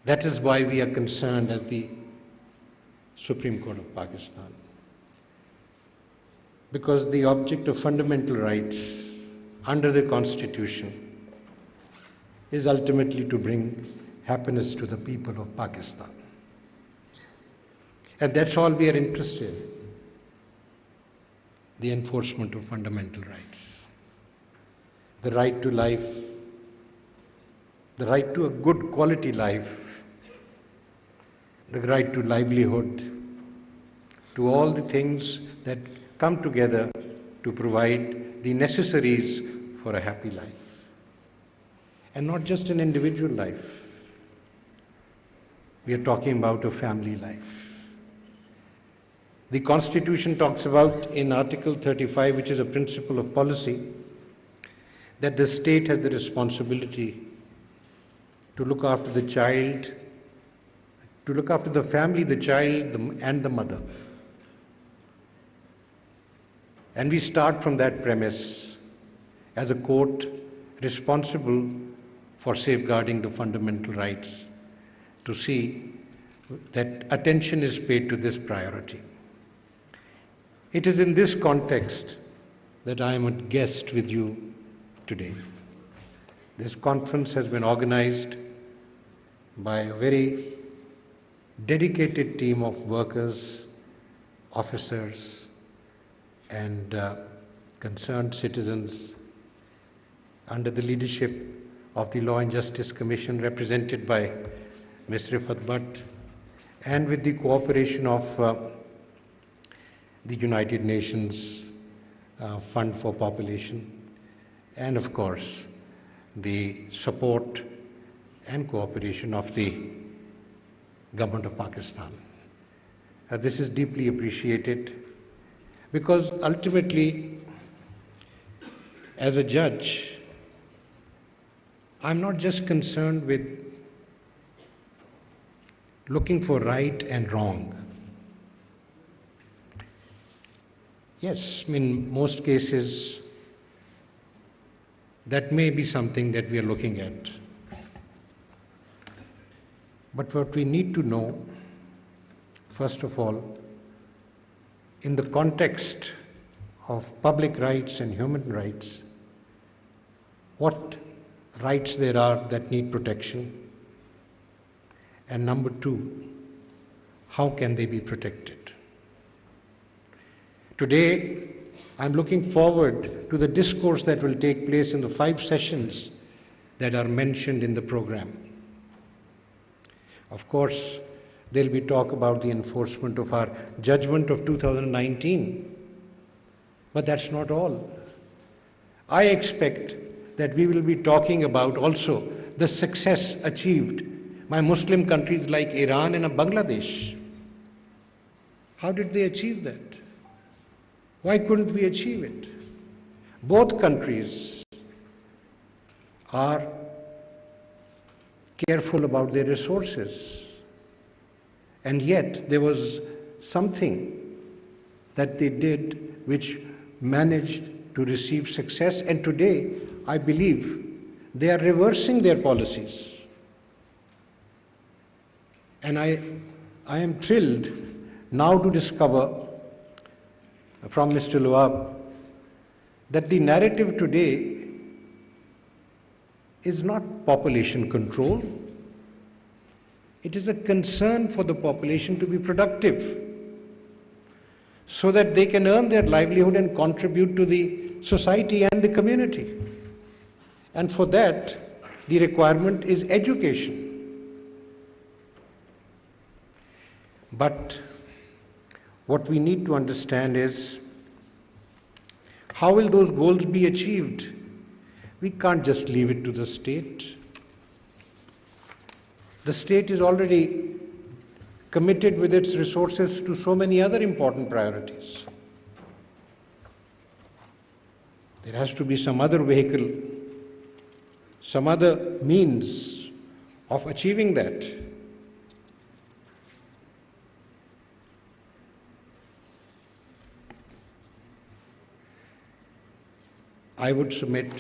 That is why we are concerned as the Supreme Court of Pakistan. Because the object of fundamental rights under the Constitution is ultimately to bring happiness to the people of Pakistan. And that's all we are interested in, the enforcement of fundamental rights. The right to life, the right to a good quality life, the right to livelihood, to all the things that come together to provide the necessaries for a happy life. And not just an individual life. We are talking about a family life. The Constitution talks about in Article 35, which is a principle of policy, that the state has the responsibility to look after the child, to look after the family, the child, and the mother. And we start from that premise as a court responsible for safeguarding the fundamental rights to see that attention is paid to this priority. It is in this context that I am a guest with you today. This conference has been organized by a very dedicated team of workers, officers, and concerned citizens under the leadership of the Law and Justice Commission represented by Ms. Rifat Bhatt, and with the cooperation of the United Nations Fund for Population, and of course the support and cooperation of the Government of Pakistan. This is deeply appreciated because ultimately, as a judge, I'm not just concerned with looking for right and wrong. Yes, in most cases, that may be something that we are looking at. But what we need to know, first of all, in the context of public rights and human rights, what rights there are that need protection, and number two, how can they be protected? Today, I'm looking forward to the discourse that will take place in the 5 sessions that are mentioned in the program. Of course, there'll be talk about the enforcement of our judgment of 2019, but that's not all. I expect that we will be talking about also the success achieved by Muslim countries like Iran and Bangladesh. How did they achieve that? Why couldn't we achieve it? Both countries are careful about their resources, and yet there was something that they did which managed to receive success, and today I believe they are reversing their policies. And I am thrilled now to discover from Mr. Luab that the narrative today is not population control. It is a concern for the population to be productive so that they can earn their livelihood and contribute to the society and the community. And for that, the requirement is education. But what we need to understand is, how will those goals be achieved? We can't just leave it to the state. The state is already committed with its resources to so many other important priorities. There has to be some other vehicle, some other means of achieving that. I would submit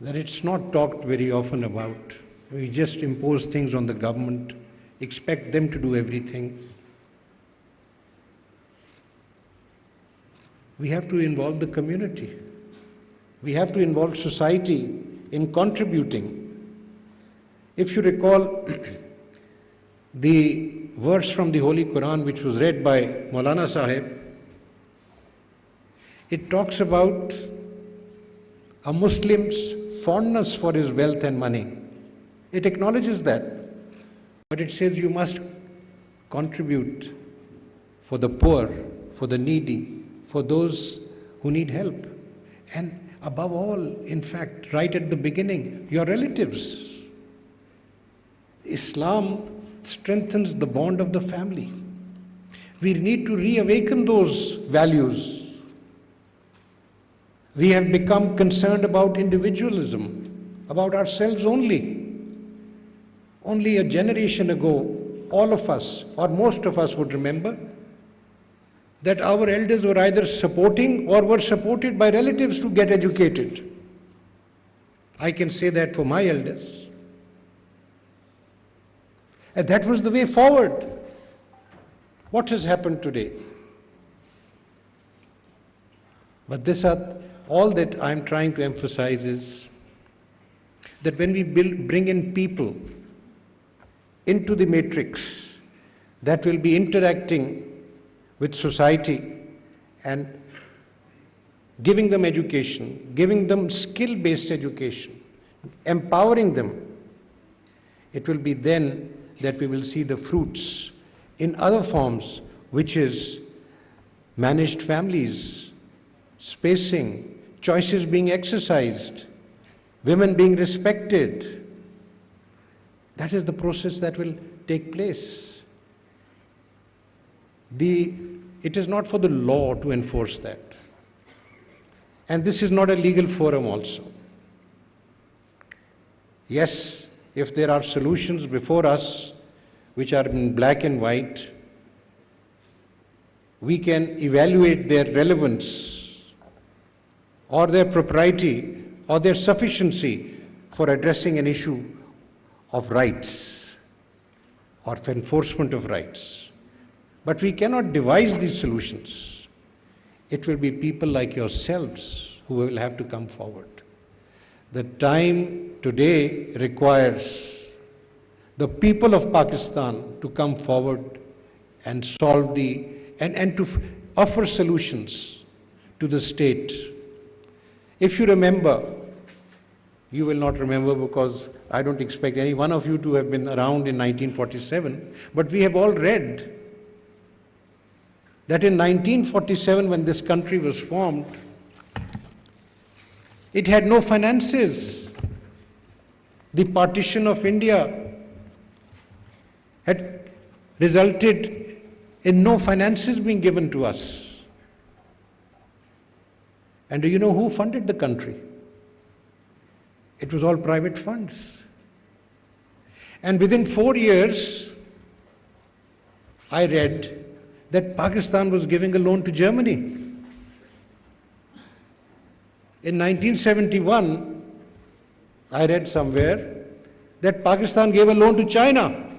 that it's not talked very often about, We just impose things on the government, expect them to do everything. We have to involve the community. We have to involve society in contributing. If you recall the verse from the Holy Quran which was read by Maulana Sahib, it talks about a Muslim's fondness for his wealth and money. It acknowledges that, but it says you must contribute for the poor, for the needy, for those who need help. And above all, in fact, right at the beginning, your relatives. Islam strengthens the bond of the family. We need to reawaken those values. We have become concerned about individualism, about ourselves only. Only a generation ago, all of us, or most of us would remember, that our elders were either supporting or were supported by relatives to get educated. I can say that for my elders. And that was the way forward. What has happened today? But all that I'm trying to emphasize is that when we bring in people into the matrix that will be interacting with society and giving them education, giving them skill-based education, empowering them, it will be then that we will see the fruits in other forms, which is managed families, spacing, choices being exercised, women being respected. That is the process that will take place. It is not for the law to enforce that. And this is not a legal forum also. Yes, if there are solutions before us which are in black and white, we can evaluate their relevance or their propriety or their sufficiency for addressing an issue of rights or for enforcement of rights. But we cannot devise these solutions. It will be people like yourselves who will have to come forward. The time today requires the people of Pakistan to come forward and solve and to offer solutions to the state. If you remember, you will not remember because I don't expect any one of you to have been around in 1947, but we have all read that in 1947, when this country was formed, it had no finances. The partition of India had resulted in no finances being given to us. And do you know who funded the country? It was all private funds. And within 4 years, I read that Pakistan was giving a loan to Germany. In 1971, I read somewhere that Pakistan gave a loan to China.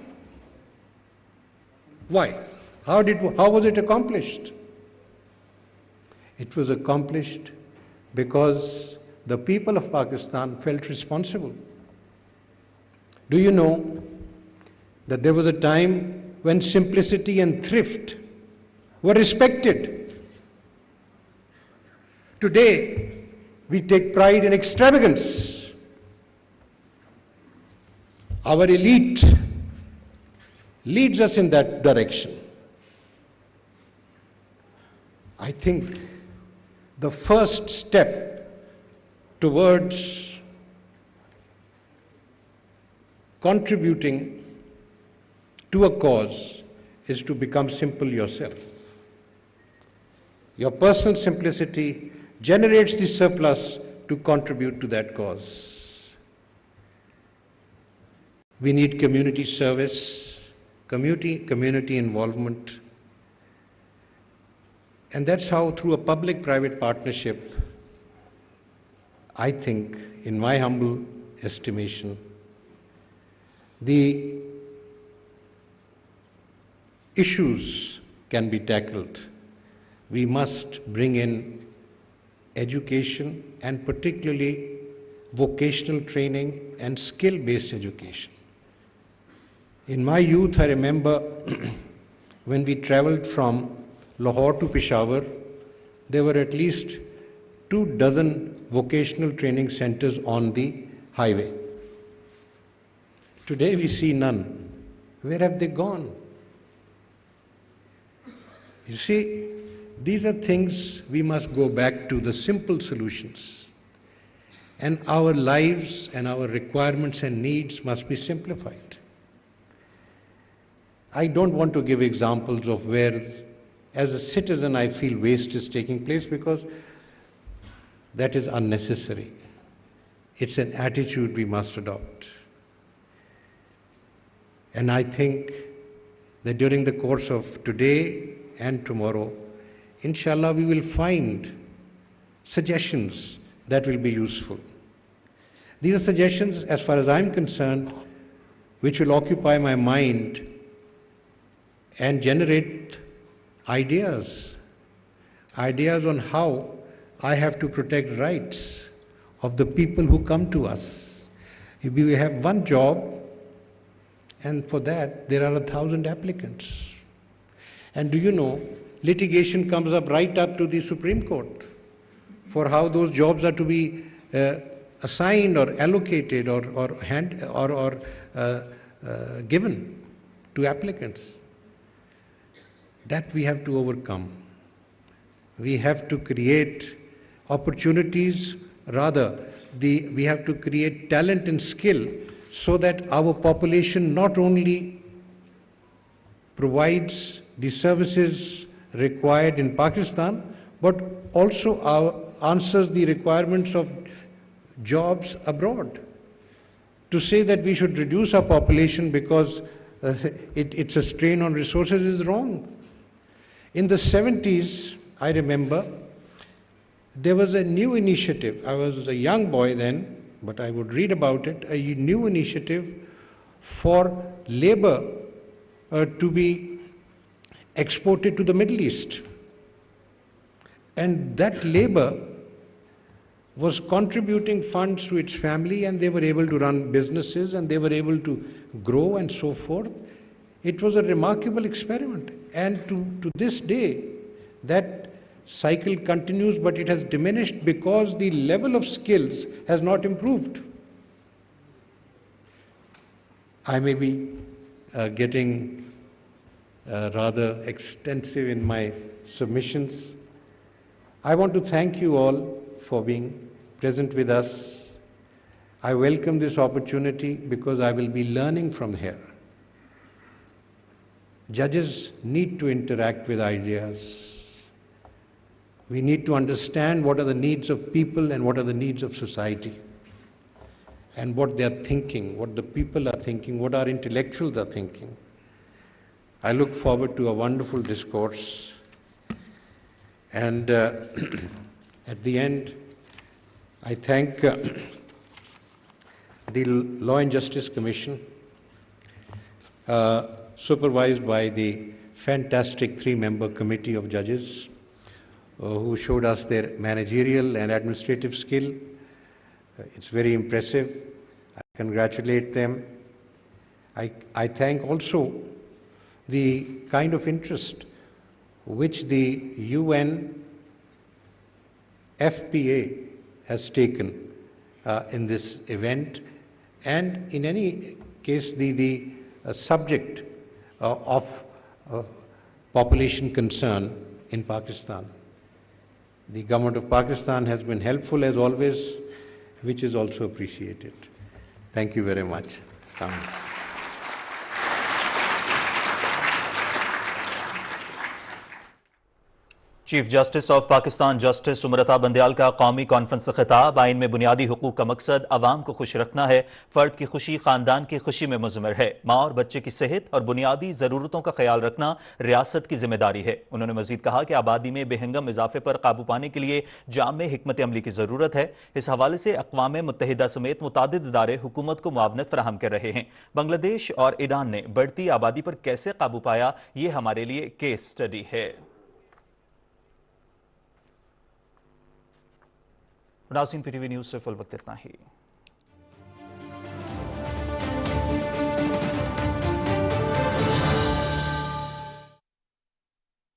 Why? How was it accomplished? It was accomplished because the people of Pakistan felt responsible. Do you know that there was a time when simplicity and thrift were respected? Today, we take pride in extravagance. Our elite leads us in that direction. I think the first step towards contributing to a cause is to become simple yourself. Your personal simplicity generates the surplus to contribute to that cause. We need community service, community involvement, and that's how, through a public-private partnership, I think, in my humble estimation, the issues can be tackled, we must bring in education, and particularly vocational training and skill-based education. In my youth, I remember when we traveled from Lahore to Peshawar, there were at least 24 vocational training centers on the highway. Today we see none. Where have they gone? You see, these are things we must go back to, the simple solutions. And our lives and our requirements and needs must be simplified. I don't want to give examples of where, as a citizen, I feel waste is taking place, because that is unnecessary. It's an attitude we must adopt. And I think that during the course of today and tomorrow, inshallah, we will find suggestions that will be useful. These are suggestions, as far as I'm concerned, which will occupy my mind and generate ideas on how I have to protect rights of the people who come to us. If we have one job, and for that there are 1,000 applicants. And do you know, litigation comes up right up to the Supreme Court for how those jobs are to be assigned or allocated or given to applicants. That we have to overcome. We have to create opportunities, we have to create talent and skill so that our population not only provides the services required in Pakistan, but also answers the requirements of jobs abroad. To say that we should reduce our population because it's a strain on resources is wrong. In the 70s, I remember, there was a new initiative. I was a young boy then, but I would read about it, a new initiative for labor to be exported to the Middle East. And that labor was contributing funds to its family, and they were able to run businesses, and they were able to grow and so forth. It was a remarkable experiment. And to this day, that cycle continues, but it has diminished because the level of skills has not improved. I may be getting rather extensive in my submissions. I want to thank you all for being present with us. I welcome this opportunity because I will be learning from here. Judges need to interact with ideas. We need to understand what are the needs of people and what are the needs of society, and what they are thinking, what the people are thinking, what our intellectuals are thinking. I look forward to a wonderful discourse. And at the end, I thank the Law and Justice Commission, supervised by the fantastic 3-member committee of judges who showed us their managerial and administrative skill. It's very impressive. I congratulate them. I thank also the kind of interest which the UN FPA has taken in this event, and in any case the subject of population concern in Pakistan. The government of Pakistan has been helpful as always, which is also appreciated. Thank you very much. Chief justice of Pakistan justice Umar Bandial का कौमी conference से खिताब। आइन में बुनियादी हुकूक का मकसद अवाम को खुश रखना है। फर्द की खुशी खानदान की खुशी में मुज़मर है। माँ और बच्चे की सेहत और बुनियादी ज़रूरतों का ख्याल रखना रियासत की जिम्मेदारी है। उन्होंने मजीद कहा कि आबादी में बेहंगम इजाफे पर काबू पाने के लिए जाम हिकमत अमली की ज़रूरत है। इस हवाले से अक़वाम मुत्तहिदा समेत मुतादिद इदारे हुकूमत को मुआवनत फराहम कर रहे हैं। बांग्लादेश और ईरान ने बढ़ती आबादी पर कैसे काबू पाया, ये हमारे लिए केस स्टडी है। नाज़रीन, पीटीवी न्यूज़ से फिल वक्त इतना ही।